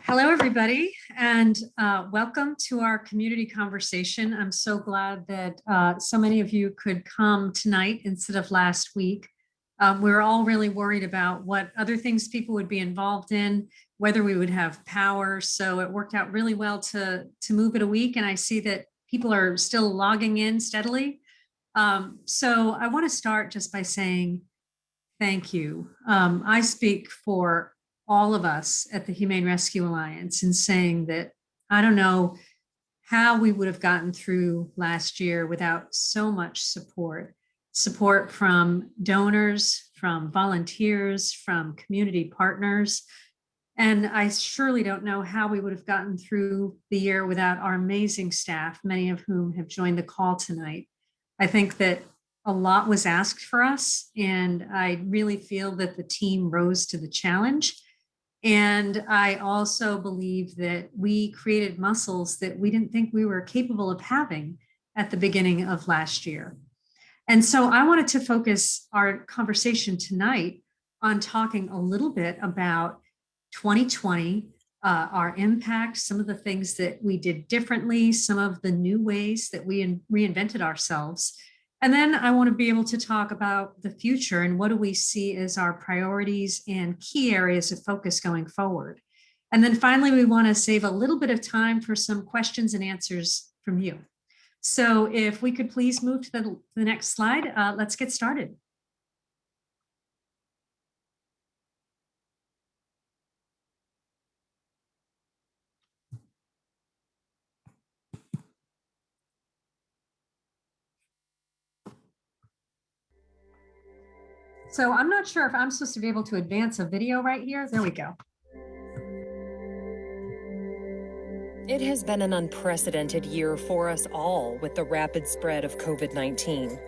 Hello, everybody, and welcome to our community conversation. I'm so glad that so many of you could come tonight instead of last week. We were all really worried about what other things people would be involved in, whether we would have power. So it worked out really well to move it a week, and I see that people are still logging in steadily. So I want to start just by saying thank you. I speak for all of us at the Humane Rescue Alliance in saying that I don't know how we would have gotten through last year without so much support from donors, from volunteers, from community partners. And I surely don't know how we would have gotten through the year without our amazing staff, many of whom have joined the call tonight. I think that a lot was asked for us, and I really feel that the team rose to the challenge. And I also believe that we created muscles that we didn't think we were capable of having at the beginning of last year. And so I wanted to focus our conversation tonight on talking a little bit about 2020, our impact, some of the things that we did differently, some of the new ways that we reinvented ourselves. And then I want to be able to talk about the future and what do we see as our priorities and key areas of focus going forward. And then finally, we want to save a little bit of time for some questions and answers from you. So if we could please move to the next slide, let's get started. So I'm not sure if I'm supposed to be able to advance a video right here. There we go. It has been an unprecedented year for us all with the rapid spread of COVID-19.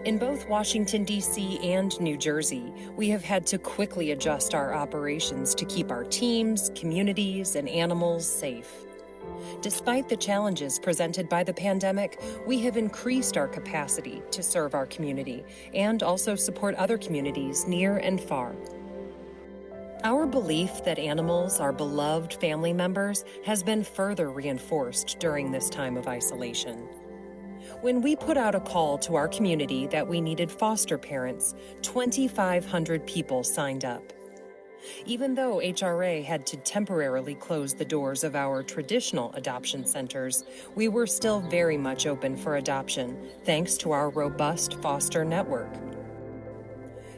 In both Washington, D.C. and New Jersey, we have had to quickly adjust our operations to keep our teams, communities, and animals safe. Despite the challenges presented by the pandemic, we have increased our capacity to serve our community and also support other communities near and far. Our belief that animals are beloved family members has been further reinforced during this time of isolation. When we put out a call to our community that we needed foster parents, 2,500 people signed up. Even though HRA had to temporarily close the doors of our traditional adoption centers, we were still very much open for adoption, thanks to our robust foster network.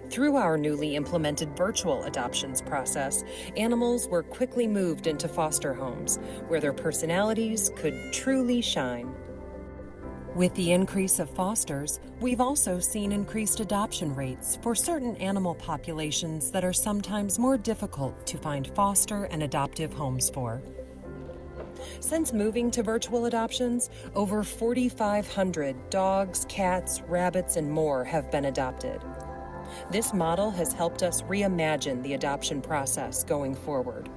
Through our newly implemented virtual adoptions process, animals were quickly moved into foster homes, where their personalities could truly shine. With the increase of fosters, we've also seen increased adoption rates for certain animal populations that are sometimes more difficult to find foster and adoptive homes for. Since moving to virtual adoptions, over 4,500 dogs, cats, rabbits, and more have been adopted. This model has helped us reimagine the adoption process going forward.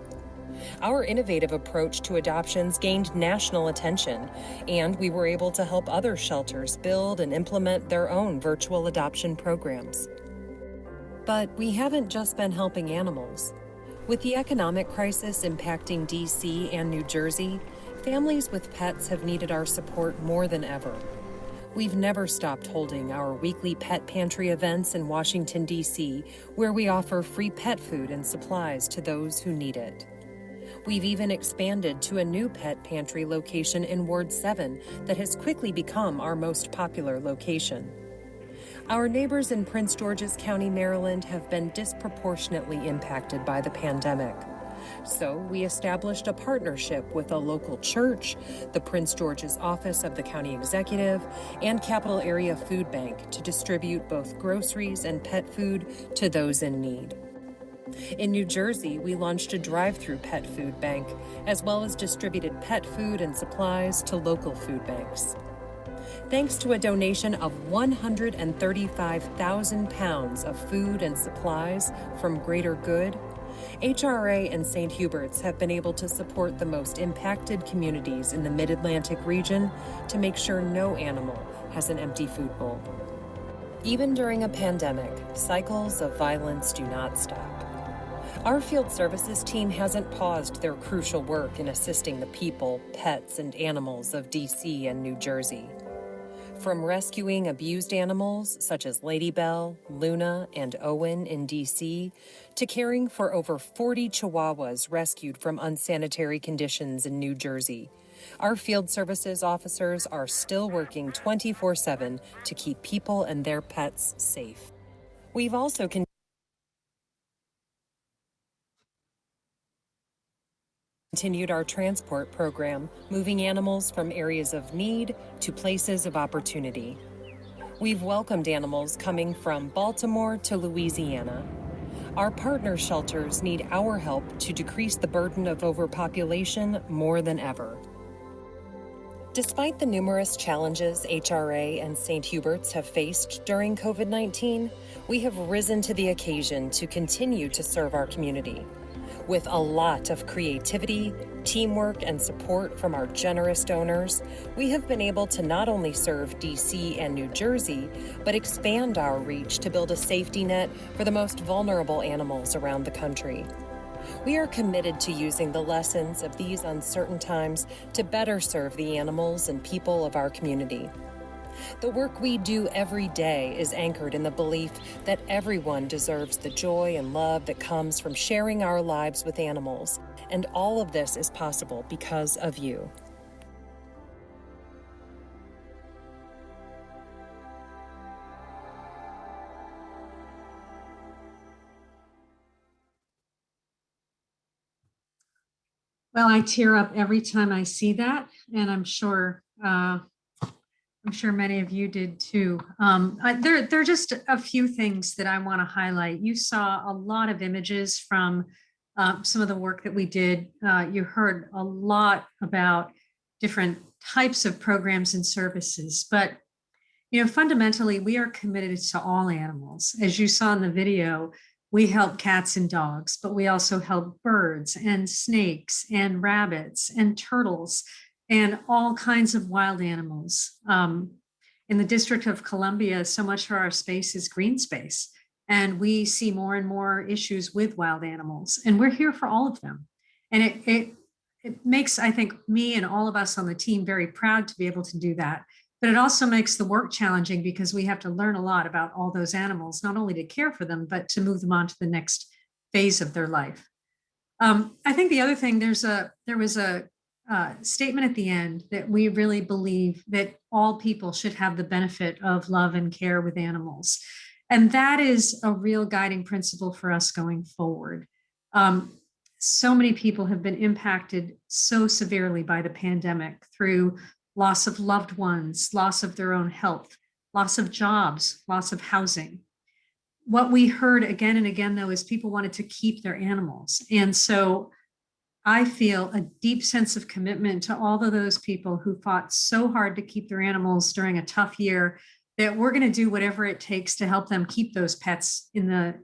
Our innovative approach to adoptions gained national attention, and we were able to help other shelters build and implement their own virtual adoption programs. But we haven't just been helping animals. With the economic crisis impacting D.C. and New Jersey, families with pets have needed our support more than ever. We've never stopped holding our weekly pet pantry events in Washington, D.C., where we offer free pet food and supplies to those who need it. We've even expanded to a new pet pantry location in Ward 7 that has quickly become our most popular location. Our neighbors in Prince George's County, Maryland, have been disproportionately impacted by the pandemic. So we established a partnership with a local church, the Prince George's Office of the County Executive, and Capital Area Food Bank to distribute both groceries and pet food to those in need. In New Jersey, we launched a drive-through pet food bank, as well as distributed pet food and supplies to local food banks. Thanks to a donation of 135,000 pounds of food and supplies from Greater Good, HRA and St. Hubert's have been able to support the most impacted communities in the Mid-Atlantic region to make sure no animal has an empty food bowl. Even during a pandemic, cycles of violence do not stop. Our field services team hasn't paused their crucial work in assisting the people, pets, and animals of DC and New Jersey. From rescuing abused animals such as Lady Bell, Luna, and Owen in DC, to caring for over 40 Chihuahuas rescued from unsanitary conditions in New Jersey, our field services officers are still working 24/7 to keep people and their pets safe. We've also continued our transport program, moving animals from areas of need to places of opportunity. We've welcomed animals coming from Baltimore to Louisiana. Our partner shelters need our help to decrease the burden of overpopulation more than ever. Despite the numerous challenges HRA and St. Hubert's have faced during COVID-19, we have risen to the occasion to continue to serve our community. With a lot of creativity, teamwork, and support from our generous donors, we have been able to not only serve DC and New Jersey, but expand our reach to build a safety net for the most vulnerable animals around the country. We are committed to using the lessons of these uncertain times to better serve the animals and people of our community. The work we do every day is anchored in the belief that everyone deserves the joy and love that comes from sharing our lives with animals, and all of this is possible because of you. Well, I tear up every time I see that, and I'm sure many of you did too. There are just a few things that I want to highlight. You saw a lot of images from some of the work that we did. You heard a lot about different types of programs and services, but fundamentally, we are committed to all animals. As you saw in the video, we help cats and dogs, but we also help birds and snakes and rabbits and turtles and all kinds of wild animals. In the District of Columbia, so much of our space is green space, and we see more and more issues with wild animals, and we're here for all of them. And it makes, I think, me and all of us on the team very proud to be able to do that. But it also makes the work challenging because we have to learn a lot about all those animals, not only to care for them, but to move them on to the next phase of their life. I think the other thing, there was a statement at the end that we really believe that all people should have the benefit of love and care with animals. And that is a real guiding principle for us going forward. So many people have been impacted so severely by the pandemic through loss of loved ones, loss of their own health, loss of jobs, loss of housing. What we heard again and again, though, is people wanted to keep their animals. And so I feel a deep sense of commitment to all of those people who fought so hard to keep their animals during a tough year, that we're going to do whatever it takes to help them keep those pets in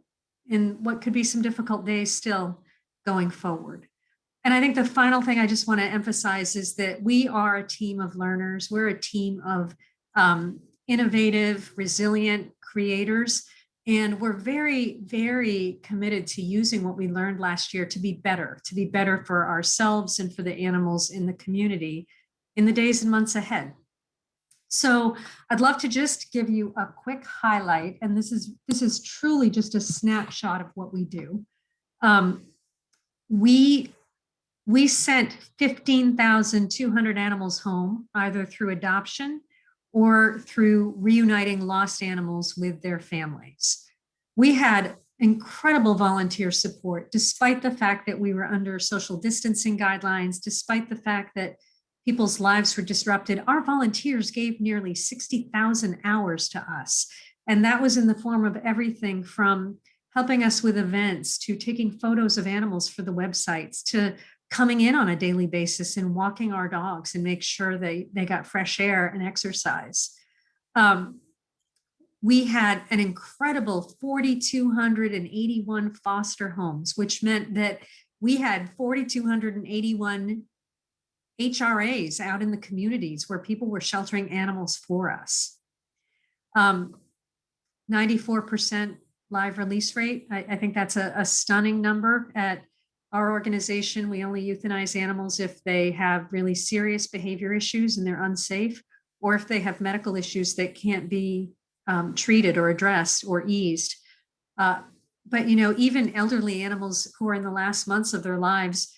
what could be some difficult days still going forward. And I think the final thing I just want to emphasize is that we are a team of learners. We're a team of innovative, resilient creators. And we're very, very committed to using what we learned last year to be better for ourselves and for the animals in the community in the days and months ahead. So I'd love to just give you a quick highlight. And this is truly just a snapshot of what we do. We sent 15,200 animals home, either through adoption or through reuniting lost animals with their families. We had incredible volunteer support, despite the fact that we were under social distancing guidelines, despite the fact that people's lives were disrupted. Our volunteers gave nearly 60,000 hours to us. And that was in the form of everything from helping us with events, to taking photos of animals for the websites, to coming in on a daily basis and walking our dogs and make sure they got fresh air and exercise. We had an incredible 4,281 foster homes, which meant that we had 4,281 HRAs out in the communities where people were sheltering animals for us. 94% live release rate. I think that's a stunning number. At our organization, we only euthanize animals if they have really serious behavior issues and they're unsafe, or if they have medical issues that can't be treated or addressed or eased. But even elderly animals who are in the last months of their lives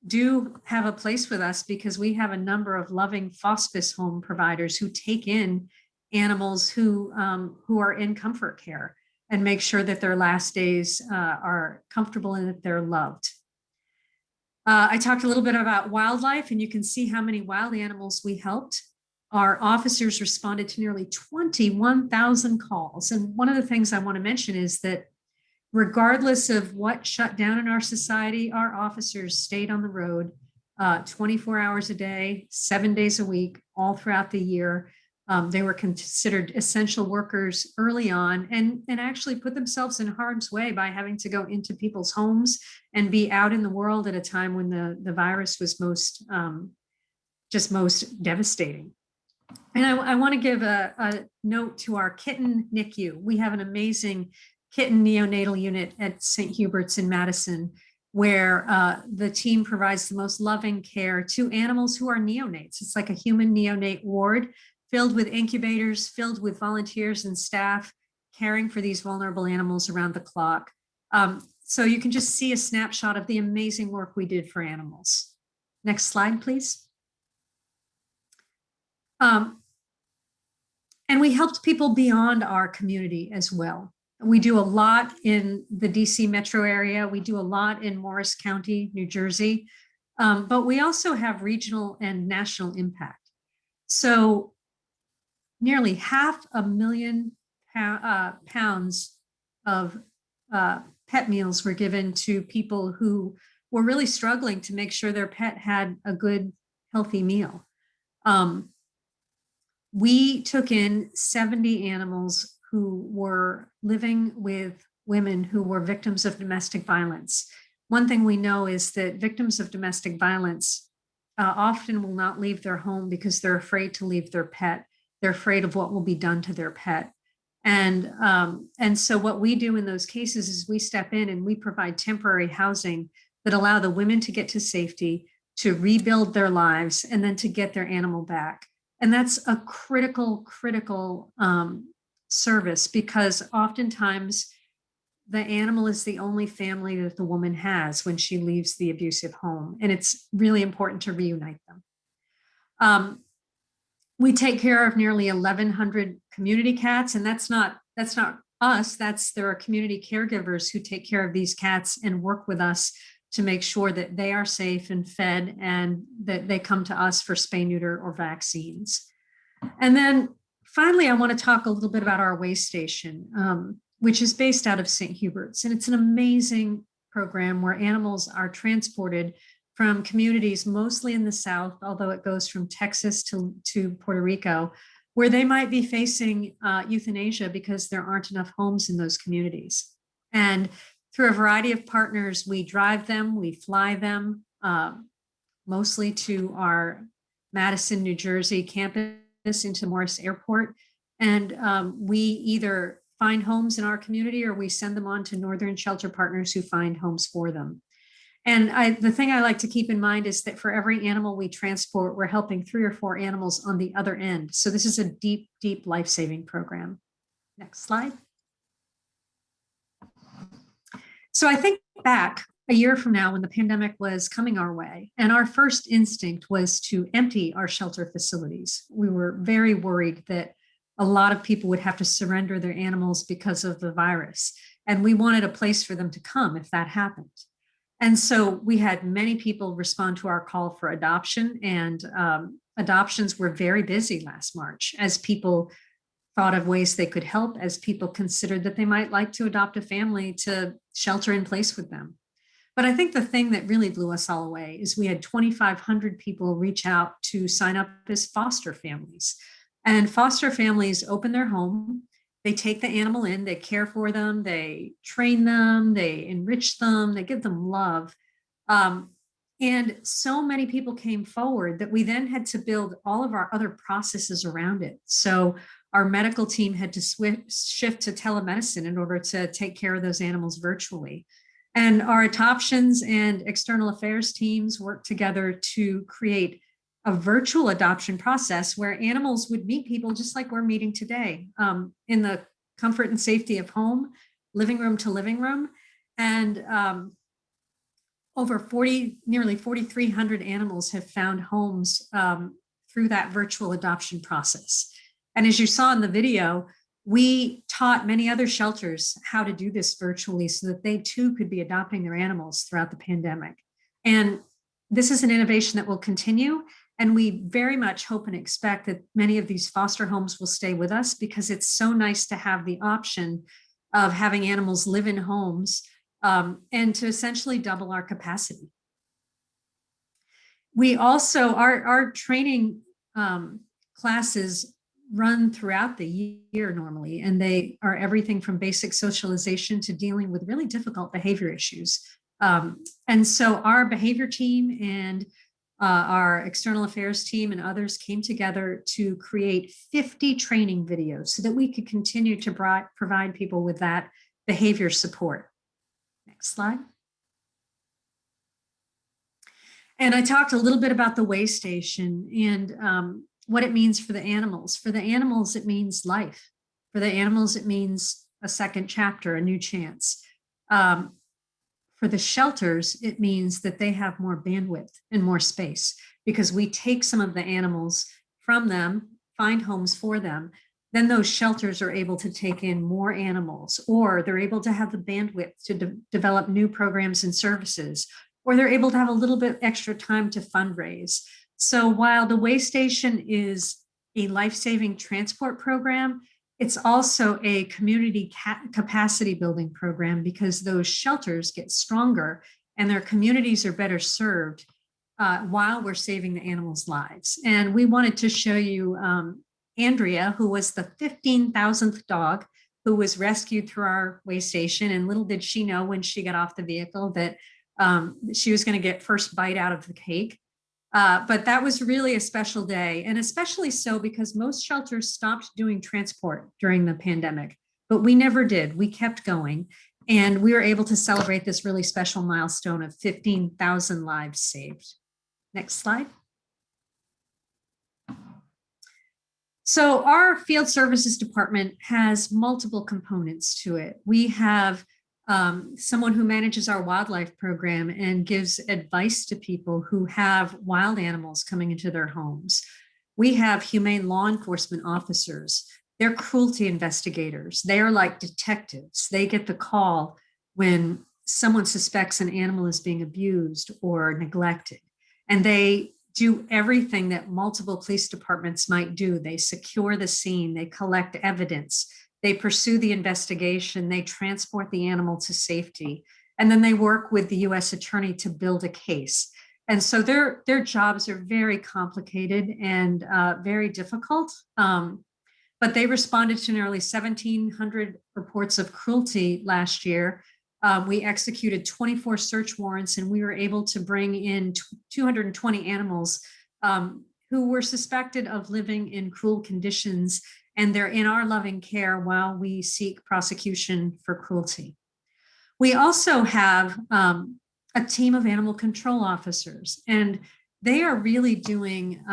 do have a place with us because we have a number of loving hospice home providers who take in animals who are in comfort care and make sure that their last days are comfortable and that they're loved. I talked a little bit about wildlife, and you can see how many wild animals we helped. Our officers responded to nearly 21,000 calls. And one of the things I want to mention is that regardless of what shut down in our society, our officers stayed on the road 24 hours a day, 7 days a week, all throughout the year. They were considered essential workers early on and actually put themselves in harm's way by having to go into people's homes and be out in the world at a time when the virus was most devastating. And I want to give a note to our Kitten Nicu. We have an amazing kitten neonatal unit at St. Hubert's in Madison, where the team provides the most loving care to animals who are neonates. It's like a human neonate ward filled with incubators, filled with volunteers and staff caring for these vulnerable animals around the clock. So you can just see a snapshot of the amazing work we did for animals. Next slide, please. And we helped people beyond our community as well. We do a lot in the DC metro area. We do a lot in Morris County, New Jersey, but we also have regional and national impact. So nearly 500,000 pounds of pet meals were given to people who were really struggling to make sure their pet had a good, healthy meal. We took in 70 animals who were living with women who were victims of domestic violence. One thing we know is that victims of domestic violence often will not leave their home because they're afraid to leave their pet. They're afraid of what will be done to their pet. And so what we do in those cases is we step in and we provide temporary housing that allow the women to get to safety, to rebuild their lives, and then to get their animal back. And that's a critical service, because oftentimes the animal is the only family that the woman has when she leaves the abusive home. And it's really important to reunite them. We take care of nearly 1,100 community cats, and that's not us. There are community caregivers who take care of these cats and work with us to make sure that they are safe and fed and that they come to us for spay, neuter, or vaccines. And then finally, I want to talk a little bit about our way station, which is based out of St. Hubert's. And it's an amazing program where animals are transported from communities mostly in the South, although it goes from Texas to Puerto Rico, where they might be facing euthanasia because there aren't enough homes in those communities. And through a variety of partners, we drive them, we fly them, mostly to our Madison, New Jersey campus into Morris Airport. And we either find homes in our community or we send them on to Northern Shelter Partners who find homes for them. And the thing I like to keep in mind is that for every animal we transport, we're helping 3 or 4 animals on the other end. So this is a deep, deep life-saving program. Next slide. So I think back a year from now when the pandemic was coming our way, and our first instinct was to empty our shelter facilities. We were very worried that a lot of people would have to surrender their animals because of the virus. And we wanted a place for them to come if that happened. And so we had many people respond to our call for adoption, and adoptions were very busy last March as people thought of ways they could help, as people considered that they might like to adopt a family to shelter in place with them. But I think the thing that really blew us all away is we had 2,500 people reach out to sign up as foster families. And foster families open their home, they take the animal in, they care for them, they train them, they enrich them, they give them love. And so many people came forward that we then had to build all of our other processes around it. So Our medical team had to shift to telemedicine in order to take care of those animals virtually. And our adoptions and external affairs teams worked together to create a virtual adoption process where animals would meet people just like we're meeting today, in the comfort and safety of home, living room to living room. And nearly 4,300 animals have found homes through that virtual adoption process. And as you saw in the video, we taught many other shelters how to do this virtually so that they too could be adopting their animals throughout the pandemic. And this is an innovation that will continue. And we very much hope and expect that many of these foster homes will stay with us, because it's so nice to have the option of having animals live in homes and to essentially double our capacity. We also, our training classes run throughout the year normally, and they are everything from basic socialization to dealing with really difficult behavior issues. And so our behavior team and our external affairs team and others came together to create 50 training videos so that we could continue to provide people with that behavior support. Next slide. And I talked a little bit about the way station and what it means for the animals. For the animals, it means life. For the animals, it means a second chapter, a new chance. For the shelters, it means that they have more bandwidth and more space, because we take some of the animals from them, find homes for them. Then those shelters are able to take in more animals, or they're able to have the bandwidth to develop new programs and services, or they're able to have a little bit extra time to fundraise. So while the way station is a life-saving transport program, it's also a community capacity building program, because those shelters get stronger and their communities are better served while we're saving the animals' lives. And we wanted to show you Andrea, who was the 15,000th dog who was rescued through our way station. And little did she know when she got off the vehicle that she was going to get first bite out of the cake. But that was really a special day, and especially so because most shelters stopped doing transport during the pandemic, but we never did. We kept going, and we were able to celebrate this really special milestone of 15,000 lives saved. Next slide. So our field services department has multiple components to it. We have someone who manages our wildlife program and gives advice to people who have wild animals coming into their homes. We have humane law enforcement officers. They're cruelty investigators. They are like detectives. They get the call when someone suspects an animal is being abused or neglected. And they do everything that multiple police departments might do. They secure the scene, they collect evidence, they pursue the investigation, they transport the animal to safety, and then they work with the U.S. Attorney to build a case. And so their jobs are very complicated and very difficult, but they responded to nearly 1,700 reports of cruelty last year. We executed 24 search warrants, and we were able to bring in 220 animals who were suspected of living in cruel conditions, and they're in our loving care while we seek prosecution for cruelty. We also have a team of animal control officers, and they are really doing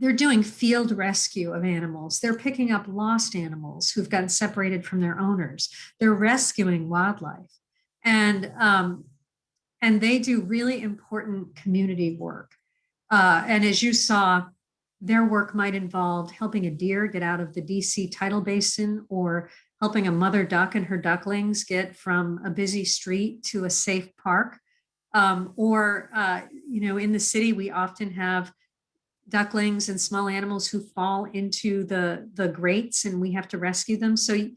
they're doing field rescue of animals. They're picking up lost animals who've gotten separated from their owners. They're rescuing wildlife, and they do really important community work. And as you saw, their work might involve helping a deer get out of the DC tidal basin, or helping a mother duck and her ducklings get from a busy street to a safe park. In the city, we often have ducklings and small animals who fall into the grates, and we have to rescue them. So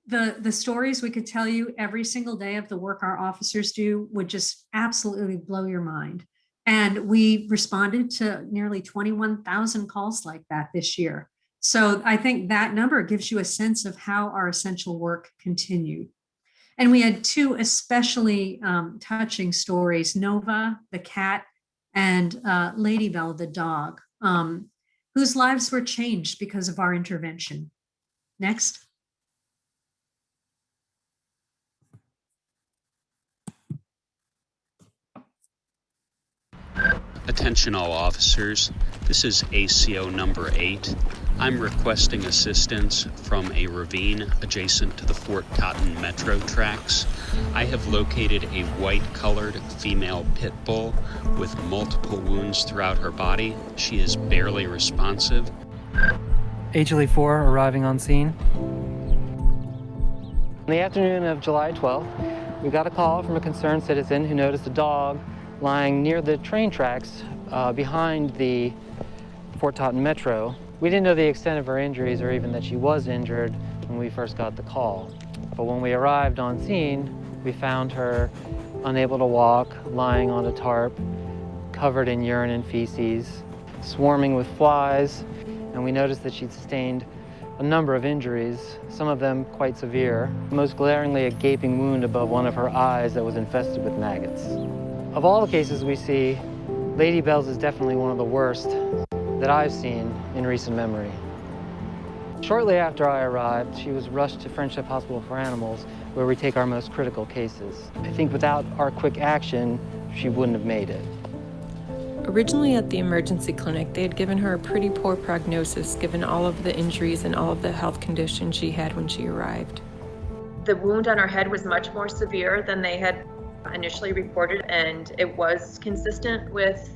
the stories we could tell you every single day of the work our officers do would just absolutely blow your mind. And we responded to nearly 21,000 calls like that this year. So I think that number gives you a sense of how our essential work continued. And we had two especially touching stories: Nova, the cat, and Lady Bell, the dog, whose lives were changed because of our intervention. Next. Attention all officers, this is ACO number 8. I'm requesting assistance from a ravine adjacent to the Fort Cotton Metro tracks. I have located a white-colored female pit bull with multiple wounds throughout her body. She is barely responsive. HLA 4 arriving on scene. In the afternoon of July 12th, we got a call from a concerned citizen who noticed a dog lying near the train tracks behind the Fort Totten Metro. We didn't know the extent of her injuries or even that she was injured when we first got the call. But when we arrived on scene, we found her unable to walk, lying on a tarp, covered in urine and feces, swarming with flies, and we noticed that she'd sustained a number of injuries, some of them quite severe, most glaringly a gaping wound above one of her eyes that was infested with maggots. Of all the cases we see, Lady Bell's is definitely one of the worst that I've seen in recent memory. Shortly after I arrived, she was rushed to Friendship Hospital for Animals, where we take our most critical cases. I think without our quick action, she wouldn't have made it. Originally at the emergency clinic, they had given her a pretty poor prognosis given all of the injuries and all of the health conditions she had when she arrived. The wound on her head was much more severe than they had initially reported, and it was consistent with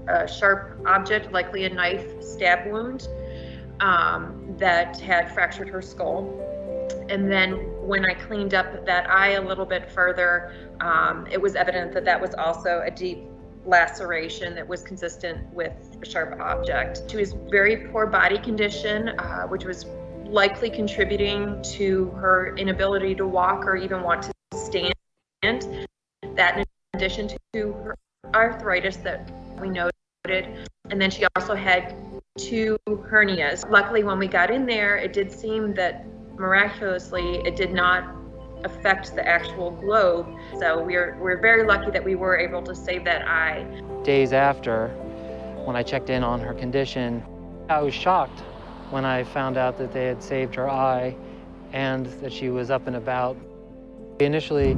a sharp object, likely a knife stab wound, that had fractured her skull. And then when I cleaned up that eye a little bit further, it was evident that that was also a deep laceration that was consistent with a sharp object. She was very poor body condition, which was likely contributing to her inability to walk or even want to stand. That in addition to her arthritis that we noted, and then she also had 2 hernias. Luckily, when we got in there, it did seem that miraculously it did not affect the actual globe. So we're very lucky that we were able to save that eye. Days after, when I checked in on her condition, I was shocked when I found out that they had saved her eye and that she was up and about. We initially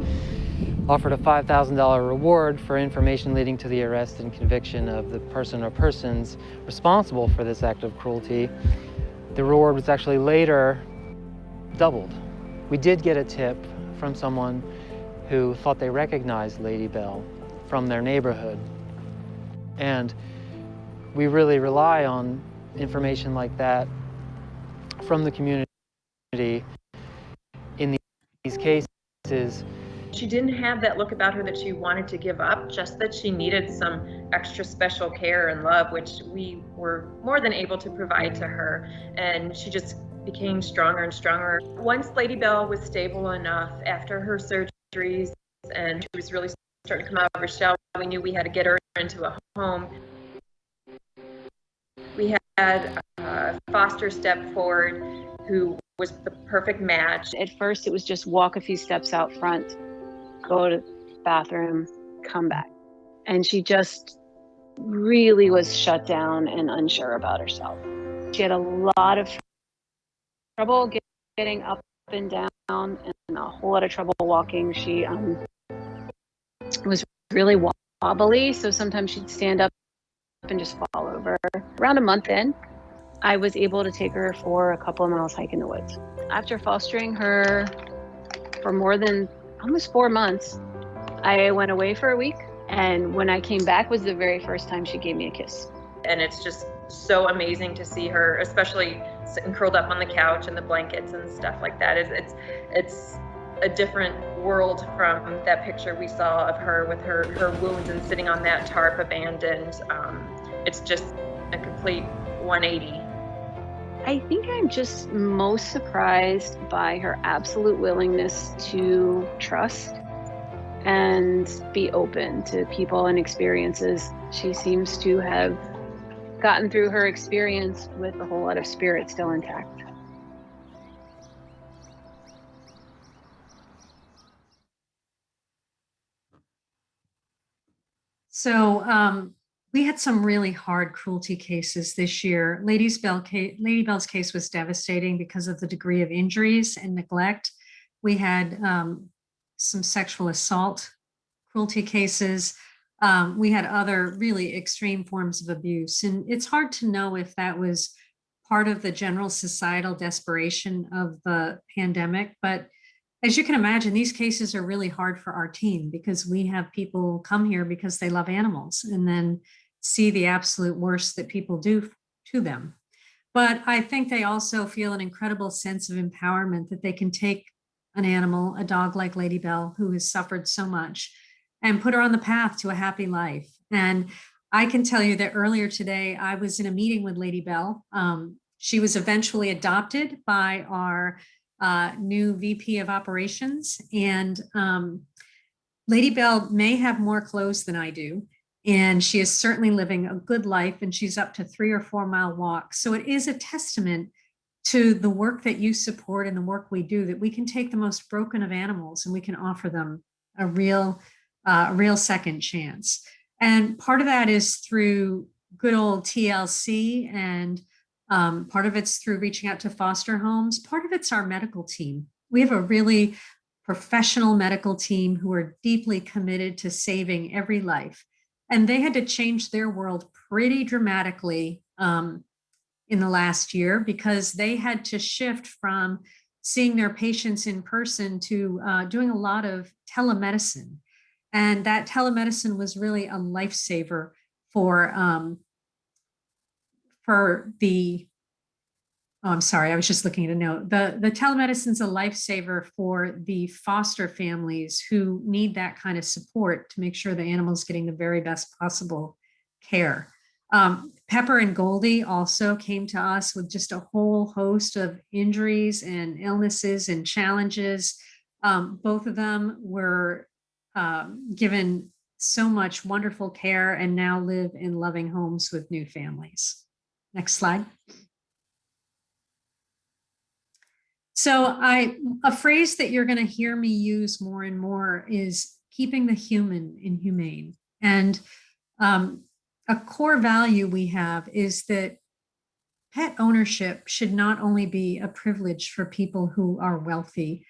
offered a $5,000 reward for information leading to the arrest and conviction of the person or persons responsible for this act of cruelty. The reward was actually later doubled. We did get a tip from someone who thought they recognized Lady Bell from their neighborhood. And we really rely on information like that from the community in these cases. She didn't have that look about her that she wanted to give up, just that she needed some extra special care and love, which we were more than able to provide to her. And she just became stronger and stronger. Once Lady Bell was stable enough after her surgeries and she was really starting to come out of her shell, we knew we had to get her into a home. We had a foster step forward who was the perfect match. At first, it was just walk a few steps out front, go to the bathroom, come back. And she just really was shut down and unsure about herself. She had a lot of trouble getting up and down and a whole lot of trouble walking. She was really wobbly, so sometimes she'd stand up and just fall over. Around a month in, I was able to take her for a couple of miles hike in the woods. After fostering her for more than almost 4 months, I went away for a week, and when I came back was the very first time she gave me a kiss. And it's just so amazing to see her, especially sitting curled up on the couch and the blankets and stuff like that. It's a different world from that picture we saw of her with her wounds and sitting on that tarp abandoned. It's just a complete 180. I think I'm just most surprised by her absolute willingness to trust and be open to people and experiences. She seems to have gotten through her experience with a whole lot of spirit still intact. So We had some really hard cruelty cases this year. Lady Bell's case was devastating because of the degree of injuries and neglect. We had some sexual assault cruelty cases. We had other really extreme forms of abuse. And it's hard to know if that was part of the general societal desperation of the pandemic. But as you can imagine, these cases are really hard for our team because we have people come here because they love animals and then see the absolute worst that people do to them. But I think they also feel an incredible sense of empowerment that they can take an animal, a dog like Lady Bell, who has suffered so much, and put her on the path to a happy life. And I can tell you that earlier today, I was in a meeting with Lady Bell. She was eventually adopted by our new VP of operations. And Lady Bell may have more clothes than I do. And she is certainly living a good life, and she's up to 3 or 4 mile walks. So it is a testament to the work that you support and the work we do, that we can take the most broken of animals and we can offer them a real second chance. And part of that is through good old TLC, and part of it's through reaching out to foster homes. Part of it's our medical team. We have a really professional medical team who are deeply committed to saving every life. And they had to change their world pretty dramatically in the last year because they had to shift from seeing their patients in person to doing a lot of telemedicine. And that telemedicine was really a lifesaver for the, oh, I'm sorry, I was just looking at a note. The telemedicine's a lifesaver for the foster families who need that kind of support to make sure the animal's getting the very best possible care. Pepper and Goldie also came to us with just a whole host of injuries and illnesses and challenges. Both of them were given so much wonderful care and now live in loving homes with new families. Next slide. So a phrase that you're going to hear me use more and more is keeping the human in humane. And a core value we have is that pet ownership should not only be a privilege for people who are wealthy.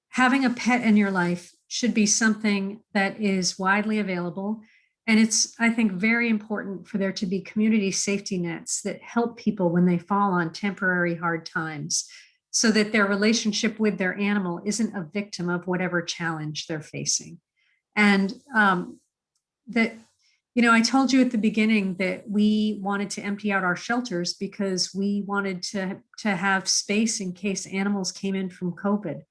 Having a pet in your life should be something that is widely available. And it's, I think, very important for there to be community safety nets that help people when they fall on temporary hard times, so that their relationship with their animal isn't a victim of whatever challenge they're facing. And that, you know, I told you at the beginning that we wanted to empty out our shelters because we wanted to have space in case animals came in from COVID.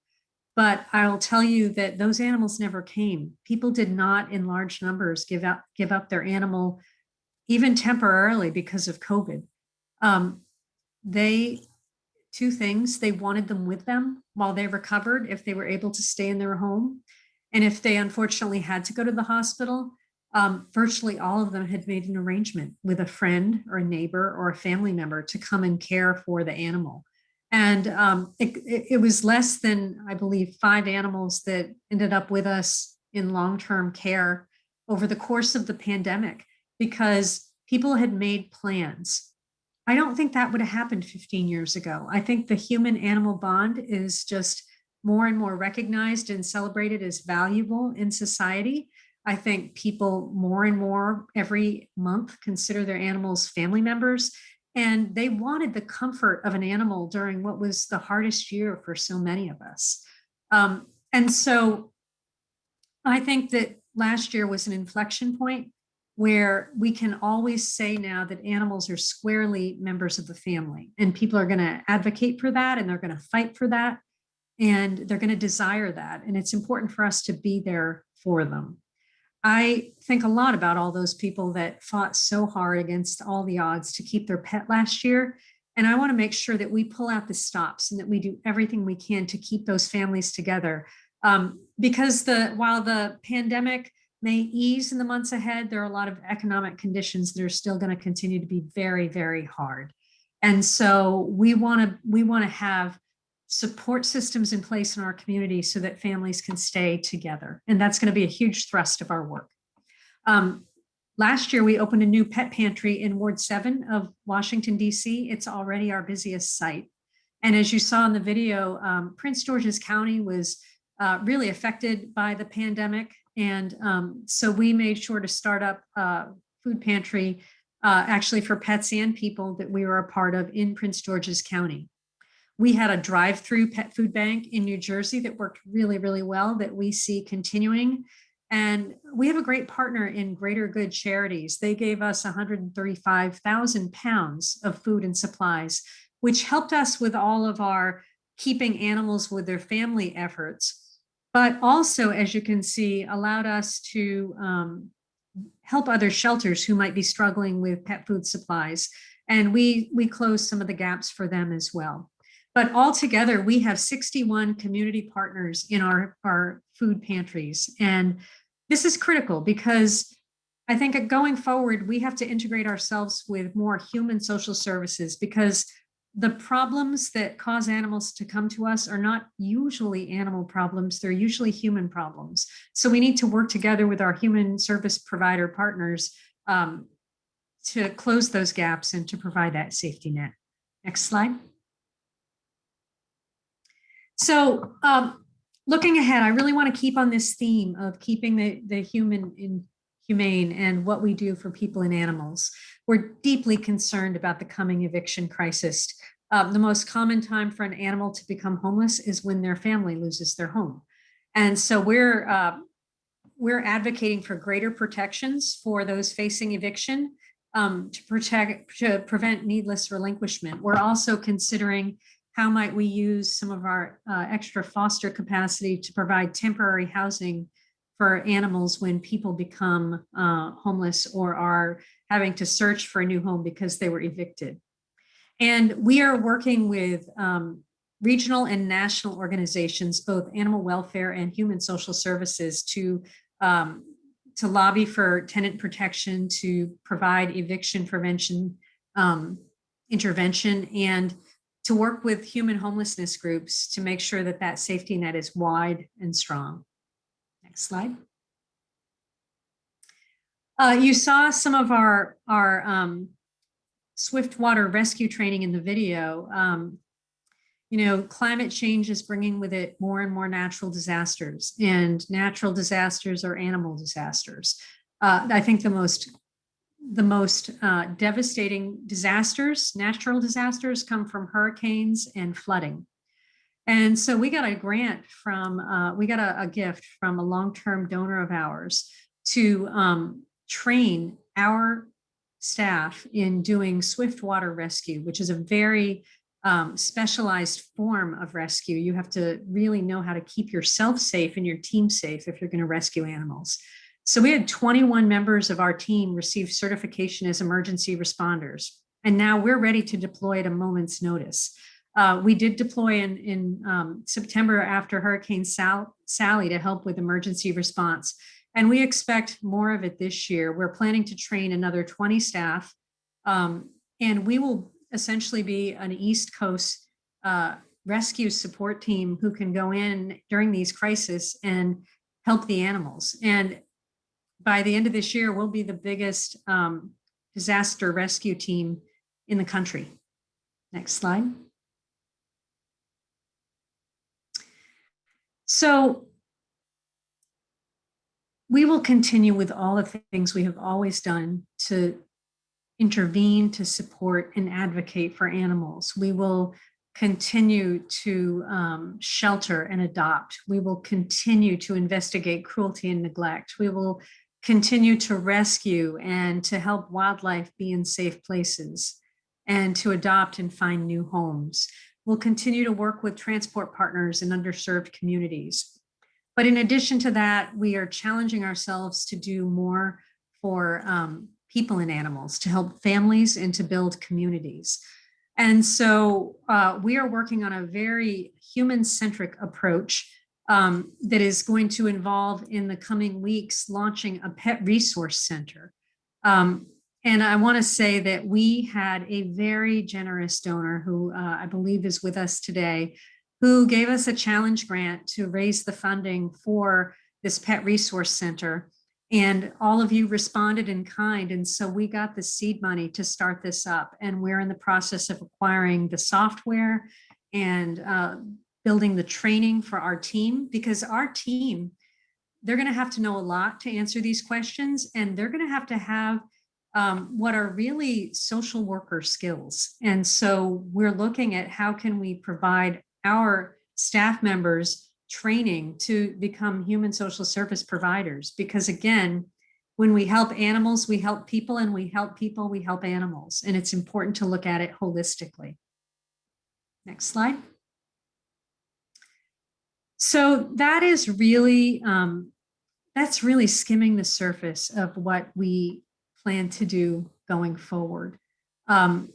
But I'll tell you that those animals never came. People did not in large numbers give up their animal, even temporarily, because of COVID. Two things: they wanted them with them while they recovered, if they were able to stay in their home. And if they unfortunately had to go to the hospital, virtually all of them had made an arrangement with a friend or a neighbor or a family member to come and care for the animal. And it was less than, I believe, 5 animals that ended up with us in long-term care over the course of the pandemic because people had made plans. I don't think that would have happened 15 years ago. I think the human-animal bond is just more and more recognized and celebrated as valuable in society. I think people more and more every month consider their animals family members. And they wanted the comfort of an animal during what was the hardest year for so many of us. And so I think that last year was an inflection point where we can always say now that animals are squarely members of the family, and people are going to advocate for that, and they're going to fight for that, and they're going to desire that. And it's important for us to be there for them. I think a lot about all those people that fought so hard against all the odds to keep their pet last year. And I want to make sure that we pull out the stops and that we do everything we can to keep those families together. Because while the pandemic may ease in the months ahead, there are a lot of economic conditions that are still going to continue to be very, very hard. And so we want to have support systems in place in our community so that families can stay together. And that's going to be a huge thrust of our work. Last year, we opened a new pet pantry in Ward 7 of Washington, D.C. It's already our busiest site. And as you saw in the video, Prince George's County was really affected by the pandemic. And so we made sure to start up a food pantry actually for pets and people that we were a part of in Prince George's County. We had a drive-through pet food bank in New Jersey that worked really, really well that we see continuing. And we have a great partner in Greater Good Charities. They gave us 135,000 pounds of food and supplies, which helped us with all of our keeping animals with their family efforts, but also, as you can see, allowed us to help other shelters who might be struggling with pet food supplies. And we closed some of the gaps for them as well. But altogether, we have 61 community partners in our food pantries. And this is critical because I think going forward, we have to integrate ourselves with more human social services because the problems that cause animals to come to us are not usually animal problems, they're usually human problems. So we need to work together with our human service provider partners to close those gaps and to provide that safety net. Next slide. So looking ahead, I really want to keep on this theme of keeping the human humane and what we do for people and animals. We're deeply concerned about the coming eviction crisis. The most common time for an animal to become homeless is when their family loses their home. And so we're advocating for greater protections for those facing eviction to prevent needless relinquishment. We're also considering how might we use some of our extra foster capacity to provide temporary housing for animals when people become homeless or are having to search for a new home because they were evicted. And we are working with regional and national organizations, both animal welfare and human social services, to lobby for tenant protection, to provide eviction prevention intervention, and to work with human homelessness groups to make sure that that safety net is wide and strong. Next slide. You saw some of our swiftwater rescue training in the video. You know, climate change is bringing with it more and more natural disasters, and natural disasters are animal disasters. I think the most devastating disasters, natural disasters, come from hurricanes and flooding. And so we got a grant from, we got a gift from a long-term donor of ours to train our staff in doing swiftwater rescue, which is a very specialized form of rescue. You have to really know how to keep yourself safe and your team safe if you're going to rescue animals. So we had 21 members of our team receive certification as emergency responders, and now we're ready to deploy at a moment's notice. We did deploy in September after Hurricane Sally to help with emergency response, and we expect more of it this year. We're planning to train another 20 staff, and we will essentially be an East Coast rescue support team who can go in during these crises and help the animals. And by the end of this year, we'll be the biggest disaster rescue team in the country. Next slide. So we will continue with all the things we have always done to intervene, to support and advocate for animals. We will continue to shelter and adopt. We will continue to investigate cruelty and neglect. We will continue to rescue and to help wildlife be in safe places and to adopt and find new homes. We'll continue to work with transport partners in underserved communities. But in addition to that, we are challenging ourselves to do more for people and animals, to help families and to build communities. And so we are working on a very human-centric approach that is going to involve, in the coming weeks, launching a pet resource center. And I want to say that we had a very generous donor who I believe is with us today, who gave us a challenge grant to raise the funding for this pet resource center. And all of you responded in kind. And so we got the seed money to start this up. And we're in the process of acquiring the software and building the training for our team, because our team, they're going to have to know a lot to answer these questions. And they're going to have what are really social worker skills. And so we're looking at how can we provide our staff members training to become human social service providers. Because again, when we help animals, we help people, and we help people, we help animals. And it's important to look at it holistically. Next slide. So that is really, that's really skimming the surface of what we plan to do going forward. You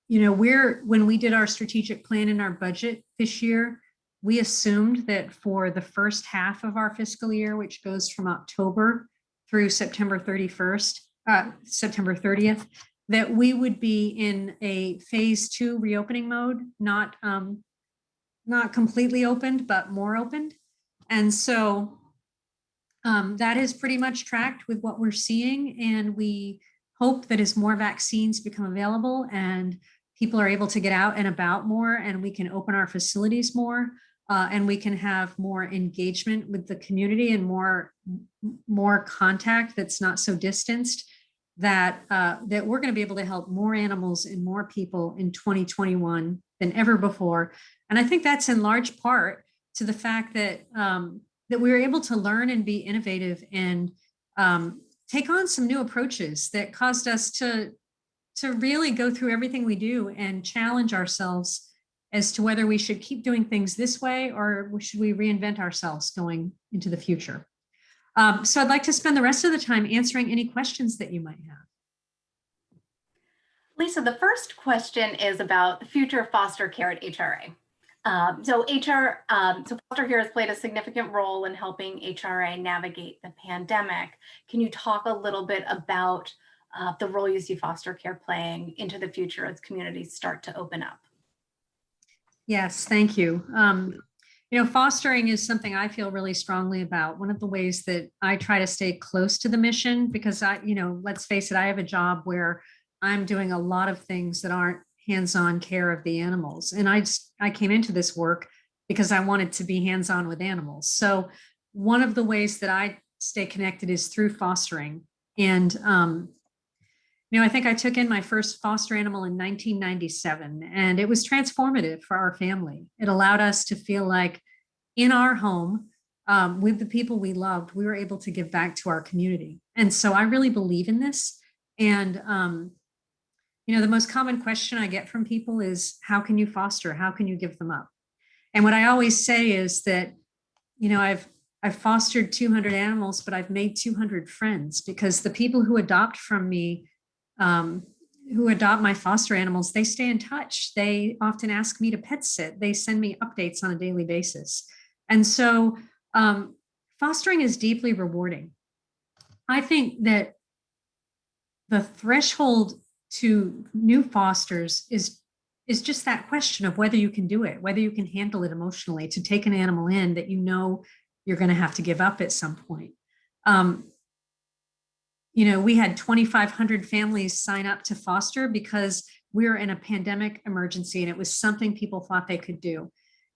know, when we did our strategic plan in our budget this year, we assumed that for the first half of our fiscal year, which goes from October through September 30th, that we would be in a phase 2 reopening mode, not completely opened, but more opened. And so that is pretty much tracked with what we're seeing. And we hope that as more vaccines become available and people are able to get out and about more, and we can open our facilities more, and we can have more engagement with the community and more contact that's not so distanced, that we're going to be able to help more animals and more people in 2021 than ever before. And I think that's in large part to the fact that that we were able to learn and be innovative and take on some new approaches that caused us to really go through everything we do and challenge ourselves as to whether we should keep doing things this way or should we reinvent ourselves going into the future. So I'd like to spend the rest of the time answering any questions that you might have. Lisa, the first question is about the future of foster care at HRA. So foster care has played a significant role in helping HRA navigate the pandemic. Can you talk a little bit about the role you see foster care playing into the future as communities start to open up? Yes, thank you. You know, fostering is something I feel really strongly about. One of the ways that I try to stay close to the mission, because let's face it, I have a job where I'm doing a lot of things that aren't hands-on care of the animals. And I came into this work because I wanted to be hands-on with animals. So one of the ways that I stay connected is through fostering. And, I think I took in my first foster animal in 1997, and it was transformative for our family. It allowed us to feel like in our home, with the people we loved, we were able to give back to our community. And so I really believe in this. And, the most common question I get from people is, how can you foster? How can you give them up? And what I always say is that, I've fostered 200 animals, but I've made 200 friends, because the people who adopt from me, who adopt my foster animals, they stay in touch. They often ask me to pet sit. They send me updates on a daily basis. And so fostering is deeply rewarding. I think that the threshold to new fosters is just that question of whether you can do it, whether you can handle it emotionally, to take an animal in that you're going to have to give up at some point. We had 2,500 families sign up to foster because we were in a pandemic emergency, and it was something people thought they could do.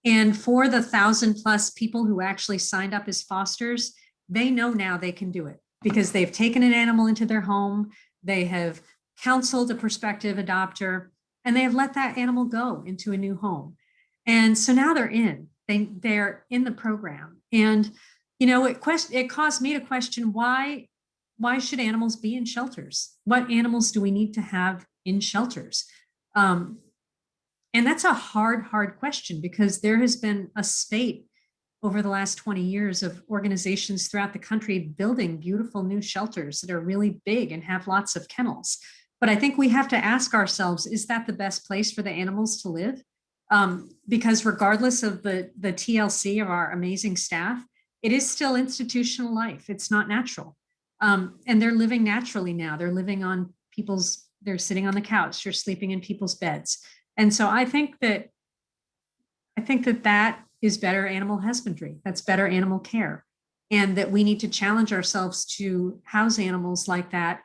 And for the 1,000+ people who actually signed up as fosters, they know now they can do it because they've taken an animal into their home, they have counseled a prospective adopter, and they have let that animal go into a new home. And so now they're in the program. And, it caused me to question why should animals be in shelters? What animals do we need to have in shelters? And that's a hard question, because there has been a spate over the last 20 years of organizations throughout the country building beautiful new shelters that are really big and have lots of kennels. But I think we have to ask ourselves, is that the best place for the animals to live? Because regardless of the TLC of our amazing staff, it is still institutional life. It's not natural. And they're living naturally now. They're living on they're sitting on the couch, they're sleeping in people's beds. And so I think that that is better animal husbandry. That's better animal care. and that we need to challenge ourselves to house animals like that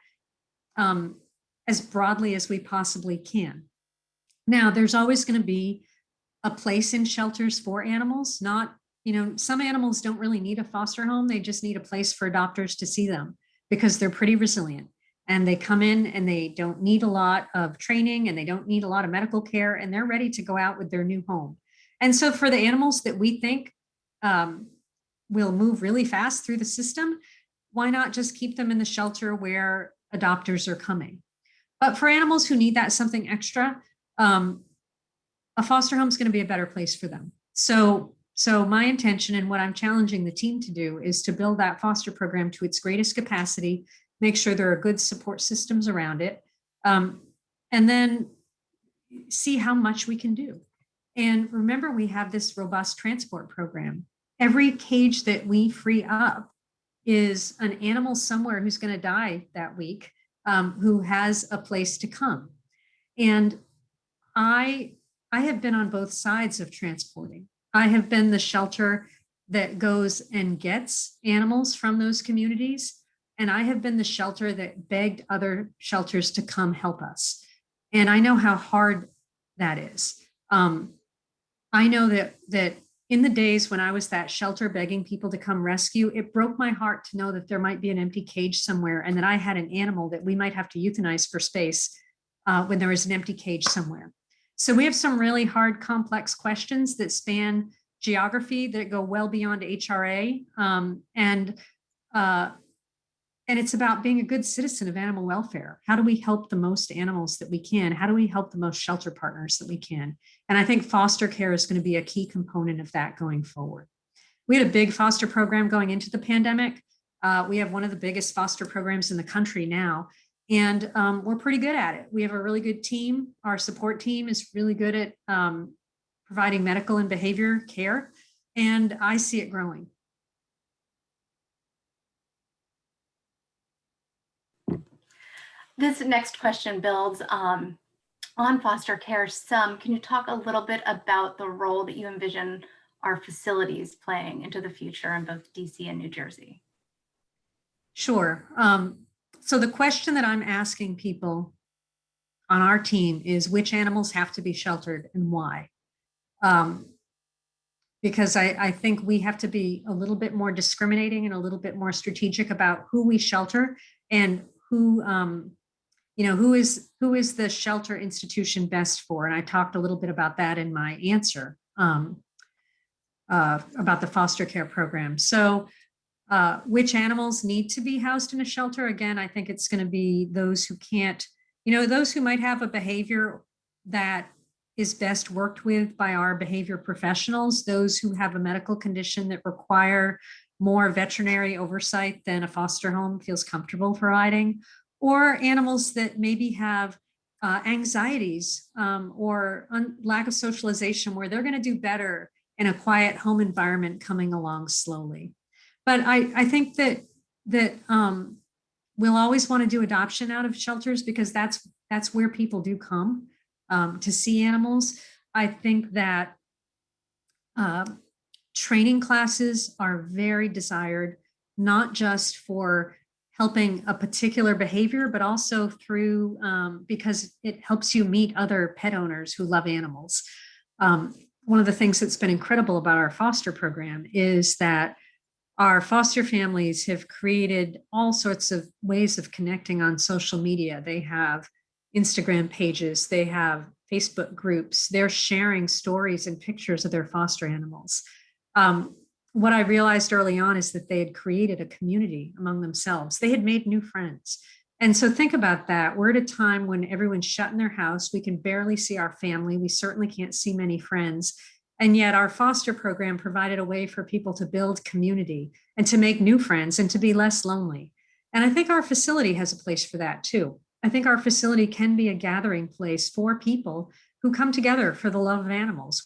as broadly as we possibly can. Now, there's always going to be a place in shelters for animals. Not, some animals don't really need a foster home. They just need a place for adopters to see them because they're pretty resilient. And they come in and they don't need a lot of training and they don't need a lot of medical care, and they're ready to go out with their new home. And so for the animals that we think will move really fast through the system, why not just keep them in the shelter where adopters are coming? But for animals who need that something extra, a foster home is going to be a better place for them. So my intention and what I'm challenging the team to do is to build that foster program to its greatest capacity, make sure there are good support systems around it, and then see how much we can do. And remember, we have this robust transport program. Every cage that we free up is an animal somewhere who's going to die that week, who has a place to come. And I have been on both sides of transporting. I have been the shelter that goes and gets animals from those communities. And I have been the shelter that begged other shelters to come help us. And I know how hard that is. I know that in the days when I was that shelter begging people to come rescue, it broke my heart to know that there might be an empty cage somewhere and that I had an animal that we might have to euthanize for space when there was an empty cage somewhere. So we have some really hard, complex questions that span geography that go well beyond HRA. And it's about being a good citizen of animal welfare. How do we help the most animals that we can? How do we help the most shelter partners that we can? And I think foster care is going to be a key component of that going forward. We had a big foster program going into the pandemic. We have one of the biggest foster programs in the country now. And we're pretty good at it. We have a really good team. Our support team is really good at providing medical and behavior care. And I see it growing. This next question builds on foster care some. Can you talk a little bit about the role that you envision our facilities playing into the future in both DC and New Jersey? Sure. So the question that I'm asking people on our team is which animals have to be sheltered and why? Because I think we have to be a little bit more discriminating and a little bit more strategic about who we shelter and who is the shelter institution best for. And I talked a little bit about that in my answer about the foster care program. So which animals need to be housed in a shelter? Again, I think it's going to be those who can't, those who might have a behavior that is best worked with by our behavior professionals, those who have a medical condition that require more veterinary oversight than a foster home feels comfortable providing, or animals that maybe have anxieties or lack of socialization where they're going to do better in a quiet home environment coming along slowly. But I think that we'll always want to do adoption out of shelters because that's where people do come to see animals. I think that training classes are very desired, not just for helping a particular behavior, but also through because it helps you meet other pet owners who love animals. One of the things that's been incredible about our foster program is that our foster families have created all sorts of ways of connecting on social media. They have Instagram pages, they have Facebook groups, they're sharing stories and pictures of their foster animals. What I realized early on is that they had created a community among themselves. They had made new friends. And so think about that. We're at a time when everyone's shut in their house. We can barely see our family. We certainly can't see many friends. And yet our foster program provided a way for people to build community and to make new friends and to be less lonely. And I think our facility has a place for that too. I think our facility can be a gathering place for people who come together for the love of animals.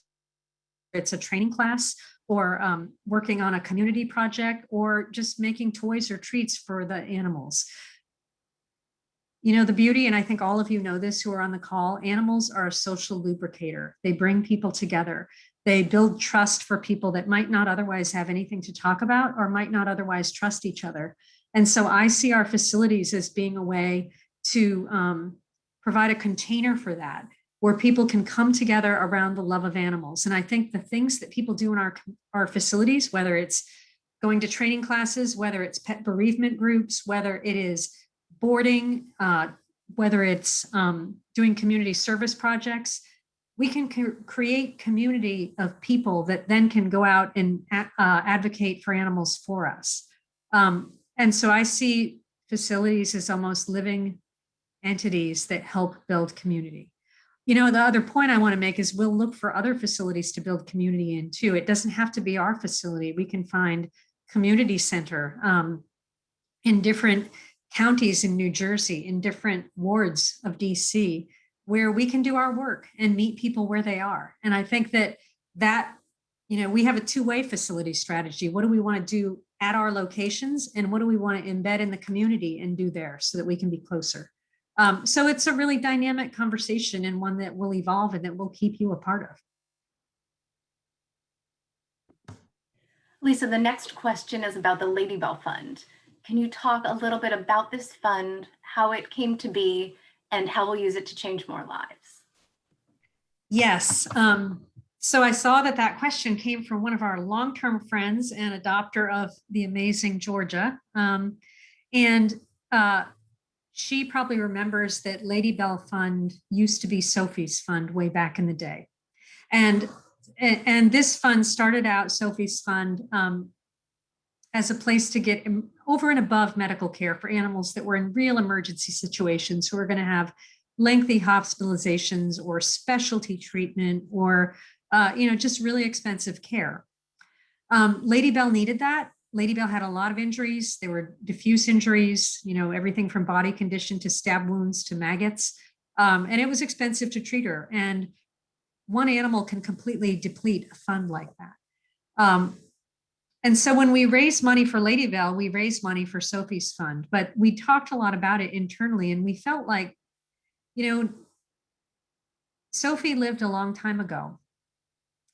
It's a training class or working on a community project or just making toys or treats for the animals. the beauty, and I think all of you know this who are on the call, animals are a social lubricator. They bring people together. They build trust for people that might not otherwise have anything to talk about or might not otherwise trust each other. And so I see our facilities as being a way to provide a container for that, where people can come together around the love of animals. And I think the things that people do in our facilities, whether it's going to training classes, whether it's pet bereavement groups, whether it is boarding, whether it's doing community service projects, we can create community of people that then can go out and advocate for animals for us. And so I see facilities as almost living entities that help build community. The other point I want to make is we'll look for other facilities to build community in too. It doesn't have to be our facility. We can find community center in different counties in New Jersey, in different wards of DC, where we can do our work and meet people where they are. And I think that we have a two-way facility strategy. What do we want to do at our locations, and what do we want to embed in the community and do there so that we can be closer? So it's a really dynamic conversation, and one that will evolve and that we'll keep you a part of. Lisa, the next question is about the Lady Bell Fund. Can you talk a little bit about this fund, how it came to be, and how we'll use it to change more lives? Yes. So I saw that question came from one of our long-term friends and adopter of the amazing Georgia. She probably remembers that Lady Bell Fund used to be Sophie's Fund way back in the day. And this fund started out, Sophie's Fund, as a place to get over and above medical care for animals that were in real emergency situations, who are going to have lengthy hospitalizations or specialty treatment or, just really expensive care. Lady Bell needed that. Lady Bell had a lot of injuries. There were diffuse injuries, everything from body condition to stab wounds to maggots. And it was expensive to treat her. And one animal can completely deplete a fund like that. And so when we raised money for Lady Bell, we raised money for Sophie's Fund, but we talked a lot about it internally, and we felt like, Sophie lived a long time ago.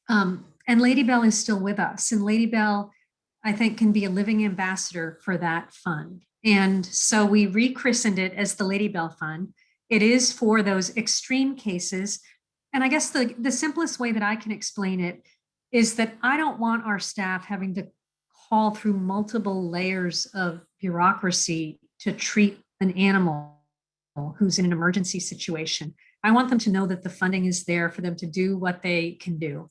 And Lady Bell is still with us. And Lady Bell, I think, can be a living ambassador for that fund. And so we rechristened it as the Lady Bell Fund. It is for those extreme cases. And I guess the simplest way that I can explain it is that I don't want our staff having to call through multiple layers of bureaucracy to treat an animal who's in an emergency situation. I want them to know that the funding is there for them to do what they can do.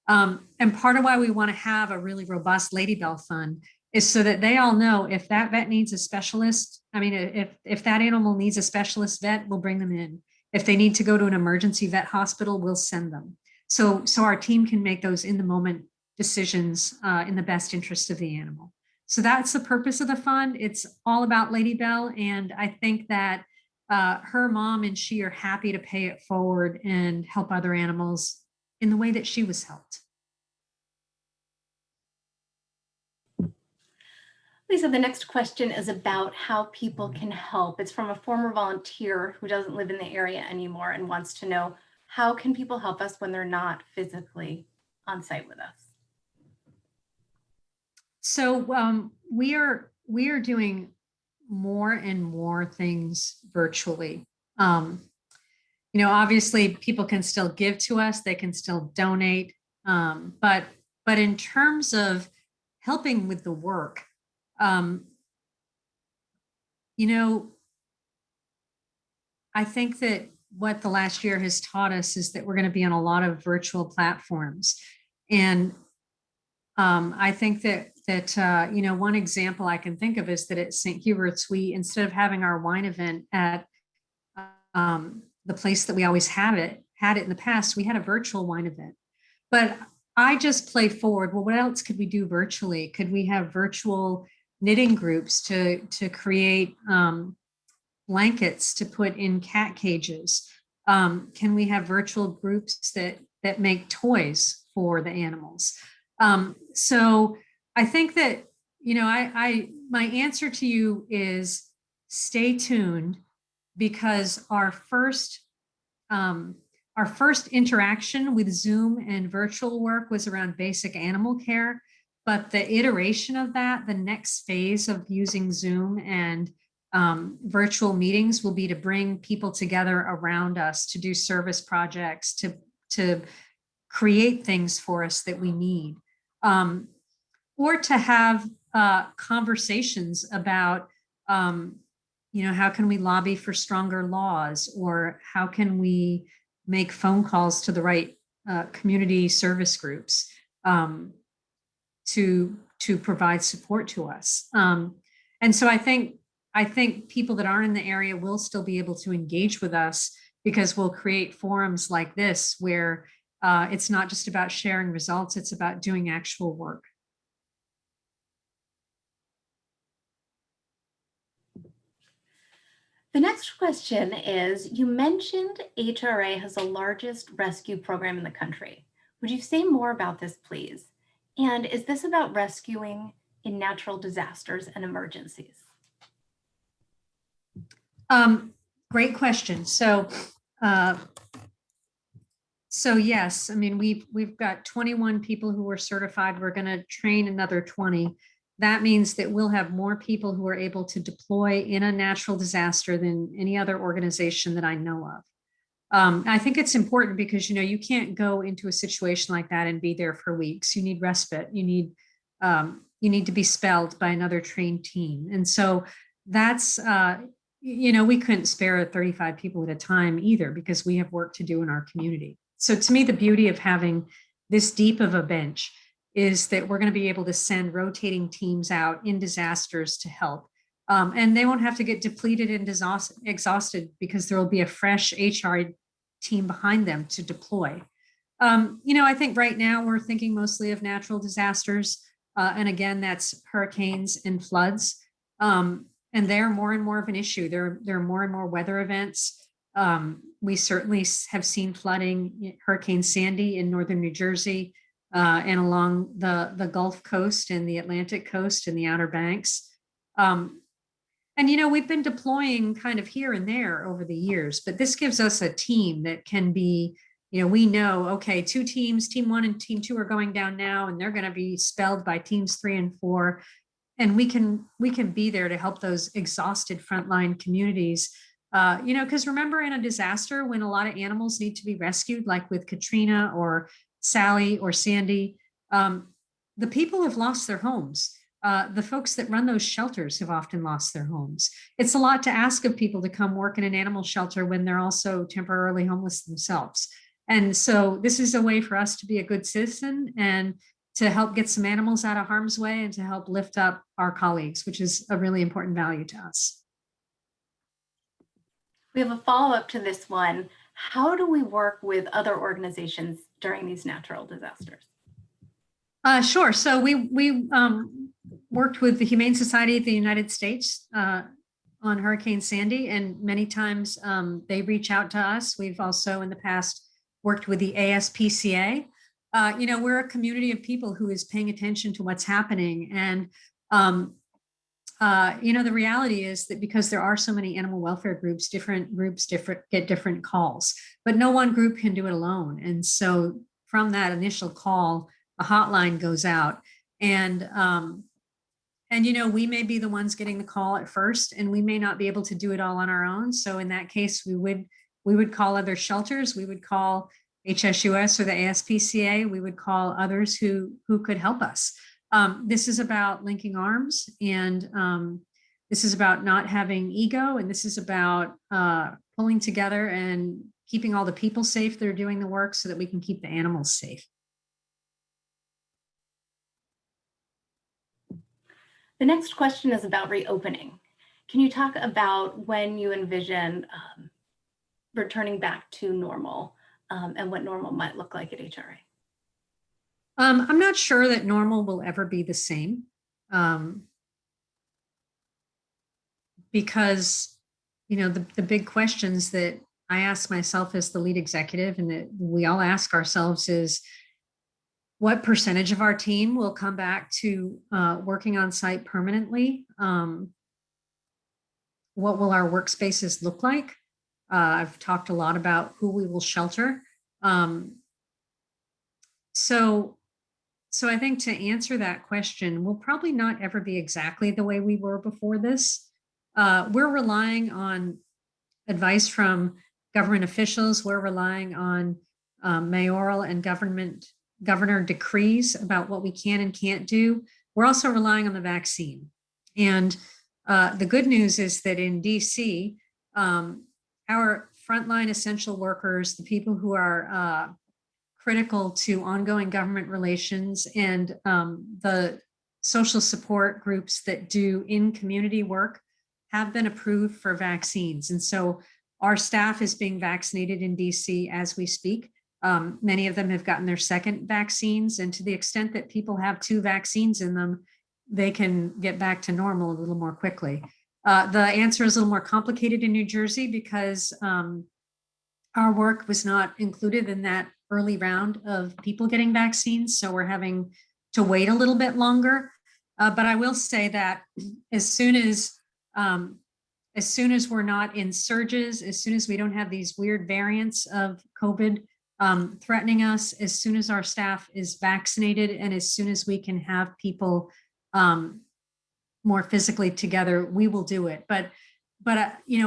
And part of why we want to have a really robust Lady Bell Fund is so that they all know if that vet needs a specialist, if that animal needs a specialist vet, we'll bring them in. If they need to go to an emergency vet hospital, we'll send them. So our team can make those in the moment decisions in the best interest of the animal. So that's the purpose of the fund. It's all about Lady Bell. And I think that her mom and she are happy to pay it forward and help other animals in the way that she was helped. Lisa, the next question is about how people can help. It's from a former volunteer who doesn't live in the area anymore and wants to know, how can people help us when they're not physically on site with us? So we are doing more and more things virtually. Obviously people can still give to us, they can still donate. But in terms of helping with the work, I think that what the last year has taught us is that we're going to be on a lot of virtual platforms. And I think that one example I can think of is that at St. Hubert's, we, instead of having our wine event at the place that we always had it in the past, we had a virtual wine event. But I just play forward, well, what else could we do virtually? Could we have virtual knitting groups to create blankets to put in cat cages? Can we have virtual groups that make toys for the animals? So I think that, my answer to you is stay tuned. because our first interaction with Zoom and virtual work was around basic animal care, but the iteration of that, the next phase of using Zoom and virtual meetings will be to bring people together around us to do service projects, to create things for us that we need, or to have conversations about, how can we lobby for stronger laws, or how can we make phone calls to the right community service groups to provide support to us. And so I think people that aren't in the area will still be able to engage with us, because we'll create forums like this where it's not just about sharing results, it's about doing actual work. The next question is, you mentioned HRA has the largest rescue program in the country. Would you say more about this, please? And is this about rescuing in natural disasters and emergencies? Great question. So yes, I mean, we've got 21 people who are certified. We're going to train another 20. That means that we'll have more people who are able to deploy in a natural disaster than any other organization that I know of. I think it's important because, you can't go into a situation like that and be there for weeks. You need respite. You need to be spelled by another trained team. And so that's, we couldn't spare 35 people at a time either, because we have work to do in our community. So to me, the beauty of having this deep of a bench is that we're going to be able to send rotating teams out in disasters to help. And they won't have to get depleted and exhausted, because there will be a fresh HRA team behind them to deploy. I think right now we're thinking mostly of natural disasters. And again, that's hurricanes and floods. And they're more and more of an issue. There are more and more weather events. We certainly have seen flooding, Hurricane Sandy in northern New Jersey, and along the Gulf Coast and the Atlantic Coast and the Outer Banks. And we've been deploying kind of here and there over the years, but this gives us a team that can be, we know, okay, two teams, team 1 and team 2 are going down now, and they're going to be spelled by teams 3 and 4. And we can be there to help those exhausted frontline communities. Because remember, in a disaster, when a lot of animals need to be rescued, like with Katrina or Sally or Sandy, the people have lost their homes. The folks that run those shelters have often lost their homes. It's a lot to ask of people to come work in an animal shelter when they're also temporarily homeless themselves. And so this is a way for us to be a good citizen and to help get some animals out of harm's way and to help lift up our colleagues, which is a really important value to us. We have a follow-up to this one. How do we work with other organizations during these natural disasters? Sure. So we worked with the Humane Society of the United States on Hurricane Sandy, and many times they reach out to us. We've also in the past worked with the ASPCA. We're a community of people who is paying attention to what's happening. And, the reality is that because there are so many animal welfare groups, different groups get different calls, but no one group can do it alone. And so from that initial call, a hotline goes out, and we may be the ones getting the call at first, and we may not be able to do it all on our own. So in that case, we would call other shelters. We would call HSUS or the ASPCA. We would call others who could help us. This is about linking arms, and this is about not having ego, and this is about pulling together and keeping all the people safe that are doing the work so that we can keep the animals safe. The next question is about reopening. Can you talk about when you envision returning back to normal and what normal might look like at HRA? I'm not sure that normal will ever be the same, because, the big questions that I ask myself as the lead executive and that we all ask ourselves is, what percentage of our team will come back to working on site permanently? what will our workspaces look like? I've talked a lot about who we will shelter. So I think to answer that question, we'll probably not ever be exactly the way we were before this. We're relying on advice from government officials. We're relying on mayoral and governor decrees about what we can and can't do. We're also relying on the vaccine. And the good news is that in DC, our frontline essential workers, the people who are critical to ongoing government relations, and the social support groups that do in-community work have been approved for vaccines. And so our staff is being vaccinated in DC as we speak. Many of them have gotten their second vaccines, and to the extent that people have 2 vaccines in them, they can get back to normal a little more quickly. The answer is a little more complicated in New Jersey because our work was not included in that early round of people getting vaccines. So we're having to wait a little bit longer. But I will say that as soon as we're not in surges, as soon as we don't have these weird variants of COVID threatening us, as soon as our staff is vaccinated, and as soon as we can have people more physically together, we will do it. But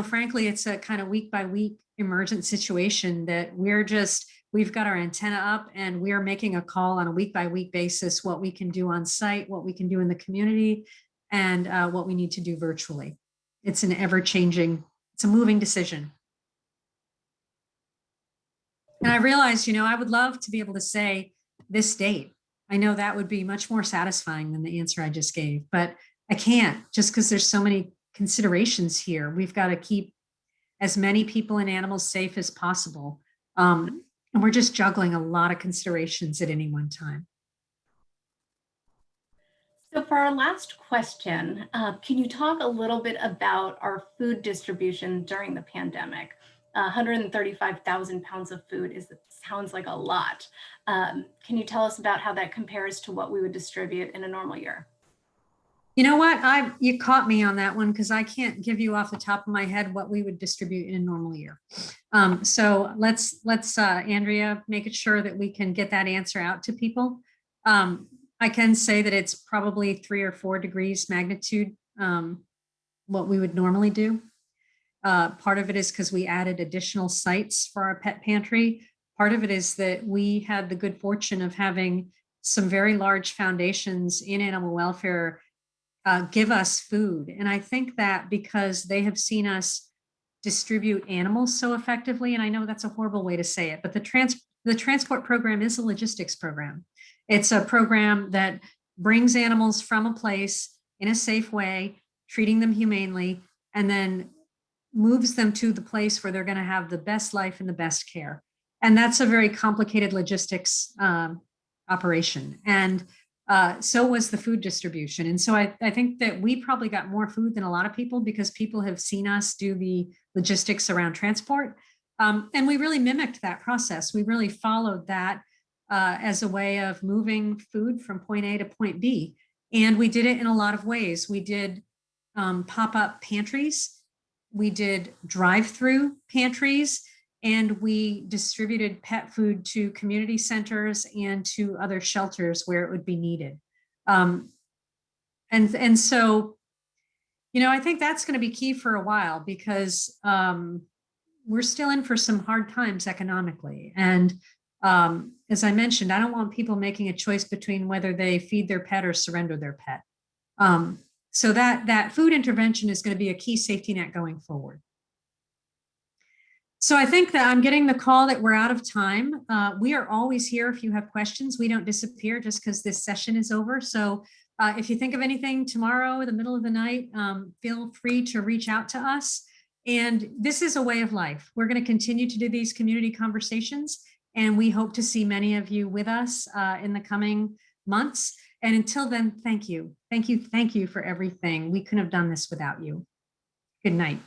frankly, it's a kind of week by week emergent situation that we've got our antenna up and we're making a call on a week by week basis, what we can do on site, what we can do in the community, and what we need to do virtually. It's an ever-changing, it's a moving decision. And I realized, I would love to be able to say this date. I know that would be much more satisfying than the answer I just gave, but I can't, just because there's so many considerations here. We've got to keep as many people and animals safe as possible. And we're just juggling a lot of considerations at any one time. So for our last question, can you talk a little bit about our food distribution during the pandemic? 135,000 pounds of food sounds like a lot. Can you tell us about how that compares to what we would distribute in a normal year? You know what? You caught me on that one because I can't give you off the top of my head what we would distribute in a normal year. So let's Andrea, make it sure that we can get that answer out to people. I can say that it's probably 3 or 4 degrees magnitude what we would normally do. Part of it is because we added additional sites for our pet pantry. Part of it is that we had the good fortune of having some very large foundations in animal welfare give us food. And I think that because they have seen us distribute animals so effectively, and I know that's a horrible way to say it, but the transport program is a logistics program. It's a program that brings animals from a place in a safe way, treating them humanely, and then moves them to the place where they're going to have the best life and the best care. And that's a very complicated logistics operation. And so was the food distribution. And so I think that we probably got more food than a lot of people because people have seen us do the logistics around transport. And we really mimicked that process. We really followed that as a way of moving food from point A to point B. And we did it in a lot of ways. We did pop-up pantries. We did drive-through pantries. And we distributed pet food to community centers and to other shelters where it would be needed. And so, I think that's going to be key for a while because we're still in for some hard times economically. And as I mentioned, I don't want people making a choice between whether they feed their pet or surrender their pet. So that food intervention is going to be a key safety net going forward. So I think that I'm getting the call that we're out of time. We are always here if you have questions. We don't disappear just because this session is over. So if you think of anything tomorrow in the middle of the night, feel free to reach out to us. And this is a way of life. We're going to continue to do these community conversations, and we hope to see many of you with us in the coming months. And until then, thank you. Thank you. Thank you for everything. We couldn't have done this without you. Good night.